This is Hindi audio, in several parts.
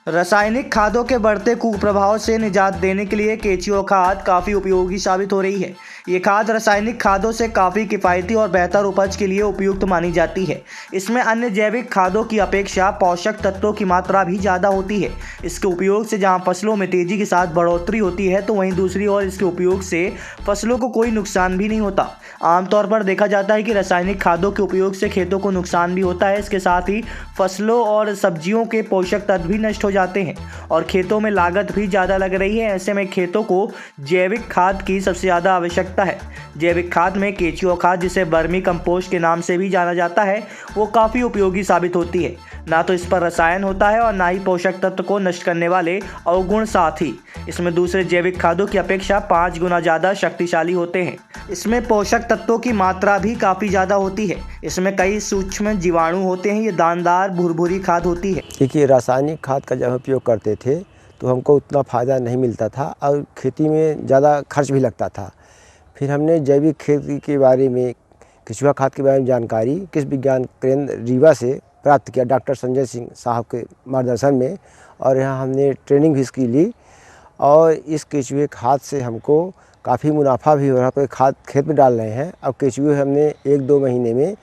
रासायनिक खादों के बढ़ते कुप्रभाव से निजात देने के लिए केचुआ खाद काफ़ी उपयोगी साबित हो रही है। ये खाद रासायनिक खादों से काफ़ी किफ़ायती और बेहतर उपज के लिए उपयुक्त मानी जाती है। इसमें अन्य जैविक खादों की अपेक्षा पोषक तत्वों की मात्रा भी ज़्यादा होती है। इसके उपयोग से जहाँ फसलों में तेज़ी के साथ बढ़ोतरी होती है, तो वहीं दूसरी ओर इसके उपयोग से फसलों को कोई नुकसान भी नहीं होता। आमतौर पर देखा जाता है कि रासायनिक खादों के उपयोग से खेतों को नुकसान भी होता है। इसके साथ ही फसलों और सब्जियों के पोषक तत्व भी नष्ट हो जाते हैं और खेतों में लागत भी ज़्यादा लग रही है। ऐसे में खेतों को जैविक खाद की सबसे ज़्यादा आवश्यकता है। जैविक खाद में केचुआ खाद, जिसे वर्मी कंपोस्ट के नाम से भी जाना जाता है, वो काफ़ी उपयोगी साबित होती है। ना तो इस पर रसायन होता है और ना ही पोषक तत्व को नष्ट करने वाले अवगुण, साथ ही इसमें दूसरे जैविक खादों की अपेक्षा 5 गुना ज़्यादा शक्तिशाली होते हैं। इसमें पोषक तत्वों की मात्रा भी काफ़ी ज़्यादा होती है। इसमें कई सूक्ष्म जीवाणु होते हैं। ये दानेदार भुरभुरी खाद होती है। देखिए, रासायनिक खाद का जब उपयोग करते थे तो हमको उतना फ़ायदा नहीं मिलता था और खेती में ज़्यादा खर्च भी लगता था। फिर हमने जैविक खेती के बारे में, केचुआ खाद के बारे में जानकारी कृषि विज्ञान केंद्र रीवा से प्राप्त किया, डॉक्टर संजय सिंह साहब के मार्गदर्शन में, और यहाँ हमने ट्रेनिंग भी इसकी ली। और इस केचुए खाद से हमको काफ़ी मुनाफा भी हो रहा है। खाद खेत में डाल रहे हैं। अब केचुए हमने 1-2 महीने में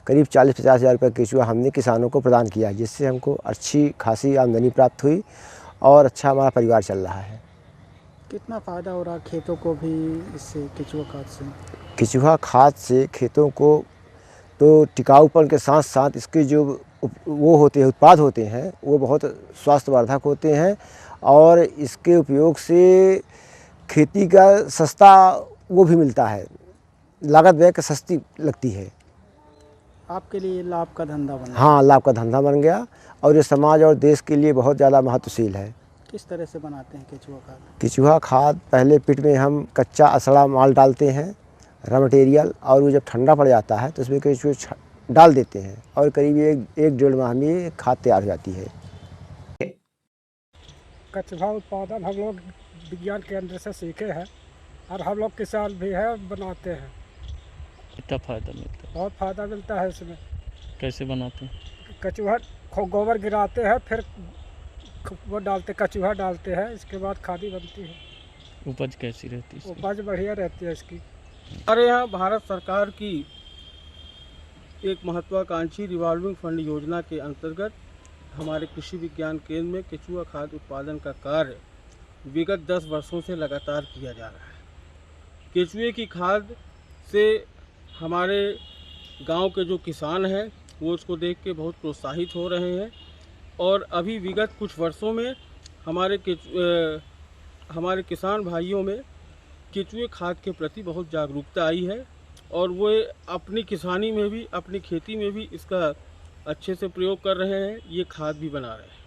करीब 40-50 हज़ार रुपये केचुआ हमने किसानों को प्रदान किया, जिससे हमको अच्छी खासी आमदनी प्राप्त हुई और अच्छा हमारा परिवार चल रहा है। कितना फ़ायदा हो रहा है खेतों को भी इससे, केचुआ खाद से? केचुआ खाद से खेतों को तो टिकाऊपन के साथ साथ इसके जो वो होते हैं, उत्पाद होते हैं, वो बहुत स्वास्थ्यवर्धक होते हैं और इसके उपयोग से खेती का सस्ता वो भी मिलता है, लागत व्यय का सस्ती लगती है। आपके लिए लाभ का धंधा बना? हाँ, लाभ का धंधा बन गया और ये समाज और देश के लिए बहुत ज़्यादा महत्वशील है। किस तरह से बनाते हैं केचुआ खाद? केचुआ खाद पहले पिट में हम कच्चा असड़ा माल डालते हैं, रॉ मटेरियल, और वो जब ठंडा पड़ जाता है तो उसमें केचुए डाल देते हैं और करीब 1-1.5 माह में ये खाद तैयार हो जाती है। कचुआ उत्पादन हम लोग विज्ञान केंद्र से सीखे हैं और हम लोग किसान भी है, बनाते हैं। कितना फ़ायदा मिलता है? बहुत फ़ायदा मिलता है इसमें। कैसे बनाते हैं? कचूहा गोबर गिराते हैं, फिर वो कचूहा डालते हैं, इसके बाद खादी बनती है। उपज कैसी रहती है? उपज बढ़िया रहती है इसकी। हमारे यहाँ भारत सरकार की एक महत्वाकांक्षी रिवॉल्विंग फंड योजना के अंतर्गत हमारे कृषि विज्ञान केंद्र में केचुआ खाद उत्पादन का कार्य विगत 10 वर्षों से लगातार किया जा रहा है। केचुए की खाद से हमारे गांव के जो किसान हैं वो उसको देख के बहुत प्रोत्साहित हो रहे हैं और अभी विगत कुछ वर्षों में हमारे किसान भाइयों में केचुए खाद के प्रति बहुत जागरूकता आई है और वो अपनी किसानी में भी, अपनी खेती में भी इसका अच्छे से प्रयोग कर रहे हैं। ये खाद भी बना रहे हैं।